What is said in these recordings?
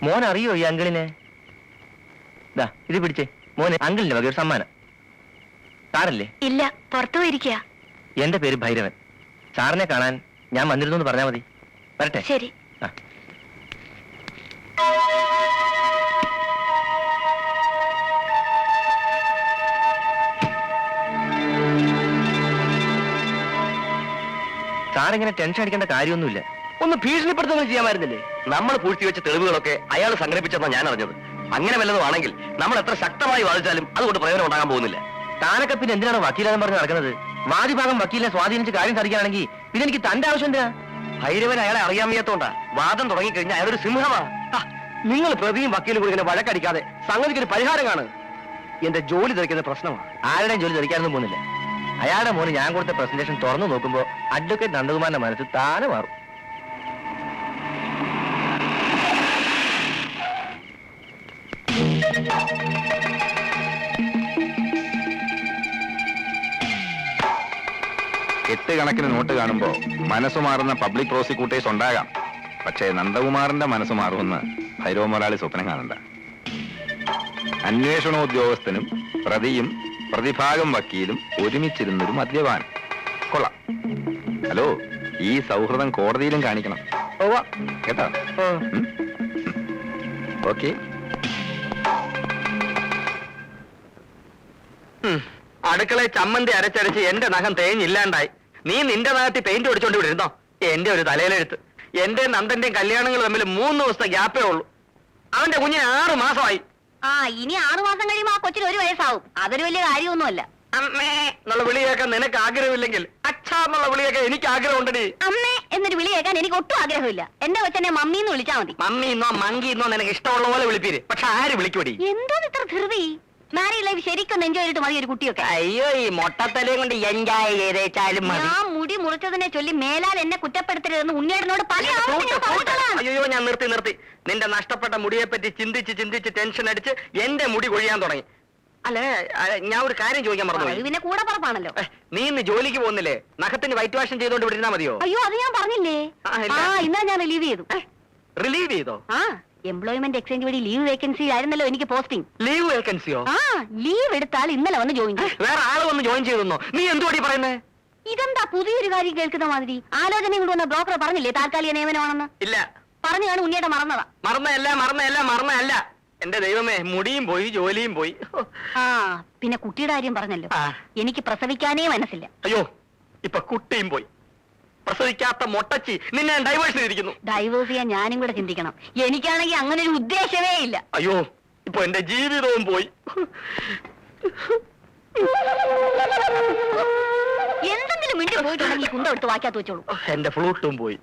മോൻ അറിയോ ഈ അങ്കിളിനെ? ഇത് പിടിച്ചേ മോനെ, അങ്കിളിന്റെ വക ഒരു സമ്മാനം. സാറല്ലേ? ഇല്ല, പുറത്തു പോയിരിക്കുക. എന്റെ പേര് ഭൈരവൻ. സാറിനെ കാണാൻ ഞാൻ വന്നിരുന്നു എന്ന് പറഞ്ഞാൽ മതി. വരട്ടെ? ശരി. സാറിങ്ങനെ ടെൻഷൻ അടിക്കേണ്ട കാര്യമൊന്നുമില്ല. ഒന്ന് ഭീഷണിപ്പെടുത്തുകയും ചെയ്യാമായിരുന്നില്ലേ? നമ്മൾ പൂഴ്ത്തിവെച്ച തെളിവുകളൊക്കെ അയാൾ സംഘടിപ്പിച്ചെന്നാണ് ഞാൻ അറിഞ്ഞത്. അങ്ങനെ വല്ലതും ആണെങ്കിൽ നമ്മൾ എത്ര ശക്തമായി വാദിച്ചാലും അതുകൊണ്ട് പ്രയോജനം ഉണ്ടാകാൻ പോകുന്നില്ല. താനൊക്കെ പിന്നെ എന്തിനാണ് വക്കീലെന്ന് പറഞ്ഞ് നടക്കുന്നത്? വാദിഭാഗം വക്കീലിനെ സ്വാധീനിച്ച് കാര്യം സാധിക്കുകയാണെങ്കിൽ പിന്നെ എനിക്ക് തന്റെ ആവശ്യം എന്താ? ഭൈരവൻ അയാളെ അറിയാൻ വയ്യാത്തോണ്ടാ. വാദം തുടങ്ങിക്കഴിഞ്ഞാൽ അയാളൊരു സിംഹമാ. നിങ്ങൾ പ്രതിയും വക്കീലും കൂടി ഇങ്ങനെ വഴക്കടിക്കാതെ സംഗതിക്ക് ഒരു പരിഹാരം കാണു. എന്റെ ജോലി തെറിക്കുന്ന പ്രശ്നമാണ്. ആരുടെയും ജോലി തെറിക്കാനൊന്നും പോകുന്നില്ല. അയാളുടെ മോന് ഞാൻ കൊടുത്ത പ്രസന്റേഷൻ തുറന്നു നോക്കുമ്പോ അഡ്വക്കേറ്റ് നന്ദകുമാറിന്റെ മനസ്സ് താനെ മാറും. കണക്കിന് നോട്ട് കാണുമ്പോ മനസ്സു മാറുന്ന പബ്ലിക് പ്രോസിക്യൂട്ടേഴ്സ് ഉണ്ടാകാം. പക്ഷേ നന്ദകുമാറിന്റെ മനസ്സ് മാറുമെന്ന് ഭൈരവ മുതലാളി സ്വപ്നം കാണണ്ട. അന്വേഷണോദ്യോഗസ്ഥനും പ്രതിയും പ്രതിഭാഗം വക്കീലും ഒരുമിച്ചിരുന്നൊരു മദ്യപാൻ. കൊള്ളാം. ഹലോ, ഈ സൗഹൃദം കോടതിയിലും കാണിക്കണം കേട്ടോ? ഓക്കെ. അടുക്കളയിൽ ചമ്മന്തി അരച്ചരച്ച് എന്റെ നഖം തേഞ്ഞില്ലാണ്ടായി. നീ നിന്റെ നഖത്തിൽ പെയിന്റ് ഒടിച്ചോണ്ട് ഇവിടെ ഇരുന്നോ? എന്റെ ഒരു തലയിലെഴുത്ത്. എന്റെ നന്ദന്റെയും കല്യാണങ്ങൾ തമ്മിൽ 3 ദിവസത്തെ ഗ്യാപ്പേ ഉള്ളൂ. അവന്റെ കുഞ്ഞിന് 6 മാസമായി. ഇനി 6 മാസം കഴിയുമ്പോ ആ കൊച്ചിന് 1 വയസ്സാവും. അതൊരു വലിയ കാര്യമൊന്നുമല്ല. അമ്മേ എന്നുള്ള വിളി കേൾക്കാൻ നിനക്ക് ആഗ്രഹമില്ലെങ്കിൽ അച്ഛാ എന്നുള്ള വിളി കേൾക്കാൻ എനിക്ക് ആഗ്രഹമുണ്ടടി. അമ്മേ എന്നൊരു വിളി കേൾക്കാൻ എനിക്ക് ഒട്ടും ആഗ്രഹമില്ല. എന്റെ കൊച്ചനെ മമ്മി എന്ന് വിളിച്ചാൽ മതി. മമ്മിന്നോ മങ്കിന്നോ നിനക്ക് ഇഷ്ടമുള്ള പോലെ വിളിപ്പീര്. പക്ഷെ ആര് വിളിക്കൂടി? എന്തോ ഇത്ര ധൃതി? മാരീഡ് ലൈഫ് ശരിക്കും എൻജോയ് ചെയ്തിട്ട് മതി ഒരു കുട്ടിയൊക്കെ. അയ്യോ, ഈ മൊട്ടത്തലയും കൊണ്ട് എൻജോയ് ചെയ്തേച്ചാലും മതി. ഞാൻ മുടി മുറിച്ചതിനെ ചൊല്ലി മേലാൽ എന്നെ കുറ്റപ്പെടുത്തരുതെന്ന് ഉണ്ണിയേടനോട് പല. അയ്യോ, ഞാൻ നിർത്തി. നിന്റെ നഷ്ടപ്പെട്ട മുടിയെ പറ്റി ചിന്തിച്ച് ടെൻഷൻ അടിച്ച് എന്റെ മുടി കൊഴിയാൻ തുടങ്ങി. അല്ലേ, ഞാൻ ഒരു കാര്യം ചോദിക്കാൻ പറഞ്ഞു. പിന്നെ കൂടെ പറപ്പാണല്ലോ. നീ ഇന്ന് ജോലിക്ക് പോകുന്നില്ലേ? നഖത്തിന് വൈറ്റ് വാഷൻ ചെയ്തോണ്ട് വിടുന്നാ മതിയോ? അയ്യോ, അത് ഞാൻ പറഞ്ഞില്ലേ. ഇന്നലെ ഞാൻ റിലീവ് ചെയ്തു. റിലീവ് ചെയ്തോ? എംപ്ലോയ്മെന്റ് എക്സ്ചേഞ്ച് വഴി ലീവ് വേക്കൻസി ആയിരുന്നല്ലോ എനിക്ക് പോസ്റ്റിംഗ്. ലീവ് വേക്കൻസിയോ? ലീവ് എടുത്താൽ ഇന്നലെ വന്ന് ജോയിൻ ചെയ്യും. വേറെ ആള് വന്ന് ജോയിൻ ചെയ്തെന്നോ? നീ എന്തുവാടി പറയുന്നേ? ഇതെന്താ പുതിയൊരു കാര്യം കേൾക്കുന്ന മാതിരി? ആലോചന കൊണ്ട് വന്ന ബ്രോക്കർ പറഞ്ഞില്ലേ താൽക്കാലിക നിയമനമാണെന്ന്? ഇല്ല. പറഞ്ഞു കാണും ഉണ്ണിയുടെ മറന്നതാ. മറന്നല്ല. എന്റെ ദൈവമേ, മുടിയും പോയി, ജോലിയും പോയി. പിന്നെ കുട്ടിയുടെ കാര്യം പറഞ്ഞല്ലോ. എനിക്ക് പ്രസവിക്കാനേ മനസ്സില്ല. അയ്യോ, ഇപ്പൊ കുട്ടിയും പോയി. പ്രസവിക്കാത്ത മൊട്ടച്ചി നിന്നെ ഡൈവേഴ്സ് ചെയ്തിരിക്കുന്നു. ഡൈവേഴ്സ് ചെയ്യാൻ ഞാനും കൂടെ ചിന്തിക്കണം. എനിക്കാണെങ്കിൽ അങ്ങനെ ഒരു ഉദ്ദേശമേ ഇല്ല. അയ്യോ, ഇപ്പൊ എന്റെ ജീവിതവും പോയി. എന്തെങ്കിലും മിണ്ടി പോയിട്ടുണ്ടെങ്കിൽ കുന്തം എടുത്ത് വാക്കാത്ത വെച്ചോളൂ. എന്റെ ഫ്ലൂട്ടും പോയി.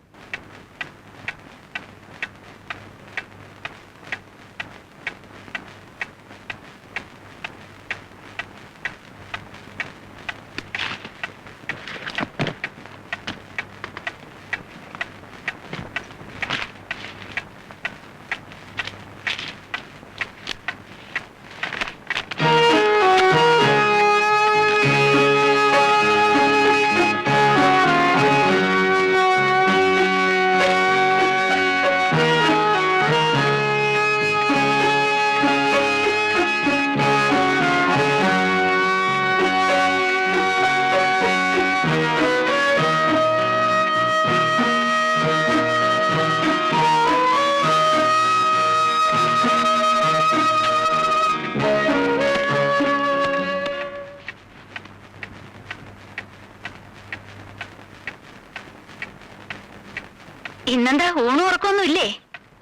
ഇന്നെന്താ ഊണും ഉറക്കൊന്നും ഇല്ലേ?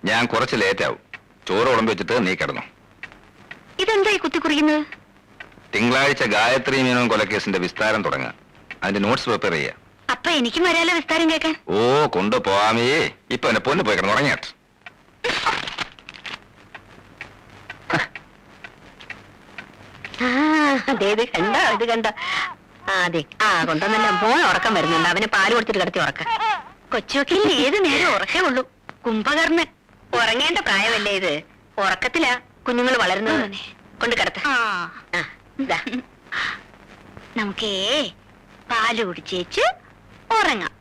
ഞാൻ കുറച്ച് ലേറ്റ് ആവും. ചോറ് ഉടമ്പ് വെച്ചിട്ട് നീ കിടന്നു. ഇതെന്തായി കുത്തിക്കുറിക്കുന്നത്? തിങ്കളാഴ്ച ഗായത്രി മീനോൻ കൊലക്കേസിന്റെ വിസ്താരം തുടങ്ങാം. അതിന്റെ നോട്ട്സ് പ്രിപ്പയർ ചെയ്യാം. അപ്പൊ എനിക്കും വരാലോ വിസ്താരം കേൾക്കാൻ? ഓ, കൊണ്ടുപോവാമേ. ഇപ്പൊ എന്നെ പൊന്നു പോയി കിടന്നു ഉറങ്ങിയാട്ട്. ഇത് കണ്ട അതെ. കൊണ്ടുവന്നല്ല മോൻ ഉറക്കം വരുന്നുണ്ട്. അവന് പാല് കൊടുത്തിട്ട് കിടത്തി ഉറക്ക. കൊച്ചുവക്കീൽ ഏത് നേരം ഉറക്കേ ഉള്ളൂ. കുംഭകർണൻ ഉറങ്ങേണ്ട പ്രായമല്ലേ ഇത്? ഉറക്കത്തിലാ കുഞ്ഞുങ്ങൾ വളരുന്നത്. കൊണ്ട് കിടത്ത. നമുക്കേ പാല് കുടിച്ചേച്ച് ഉറങ്ങാം.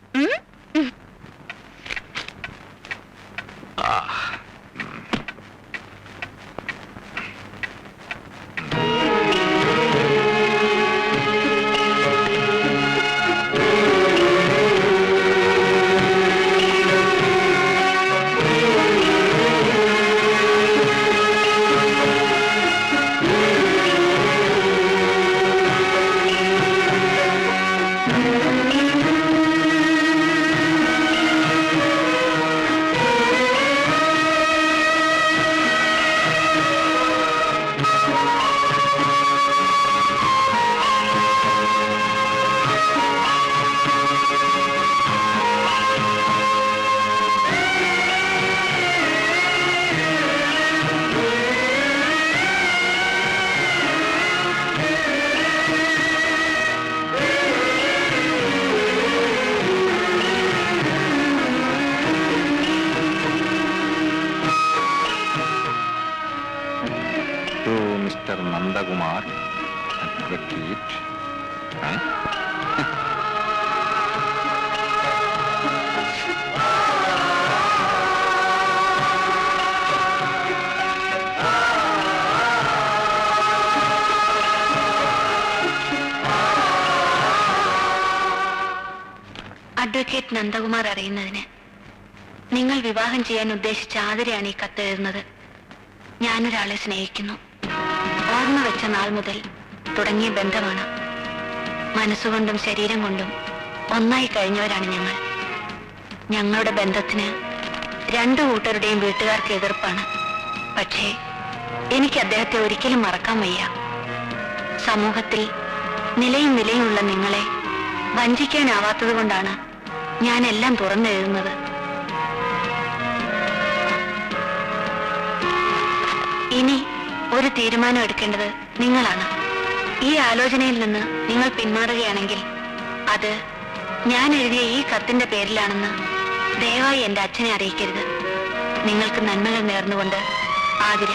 അഡ്വക്കേറ്റ് നന്ദകുമാർ അറിയുന്നതിന് നിങ്ങൾ വിവാഹം ചെയ്യാൻ ഉദ്ദേശിച്ച ആതിരയാണ് ഈ കത്തെഴുതുന്നത്. ഞാനൊരാളെ സ്നേഹിക്കുന്നു. ഓർമ്മ വെച്ച നാൾ മുതൽ തുടങ്ങിയ ബന്ധമാണ്. മനസ്സുകൊണ്ടും ശരീരം കൊണ്ടും ഒന്നായി കഴിഞ്ഞവരാണ് ഞങ്ങൾ. ഞങ്ങളുടെ ബന്ധത്തിന് രണ്ടു കൂട്ടരുടെയും വീട്ടുകാർക്ക് എതിർപ്പാണ്. പക്ഷേ എനിക്ക് അദ്ദേഹത്തെ ഒരിക്കലും മറക്കാൻ വയ്യ. സമൂഹത്തിൽ നിലയും വിലയുമുള്ള നിങ്ങളെ വഞ്ചിക്കാനാവാത്തത് കൊണ്ടാണ് ഞാൻ എല്ലാം തുറന്നെഴുതുന്നത്. ഇനി ഒരു തീരുമാനം എടുക്കേണ്ടത് നിങ്ങളാണ്. ഈ ആലോചനയിൽ നിന്ന് നിങ്ങൾ പിന്മാറുകയാണെങ്കിൽ അത് ഞാൻ എഴുതിയ ഈ കത്തിന്റെ പേരിലാണെന്ന് ദയവായി എന്റെ അച്ഛനെ അറിയിക്കരുത്. നിങ്ങൾക്ക് നന്മകൾ നേർന്നുകൊണ്ട് ആതിര.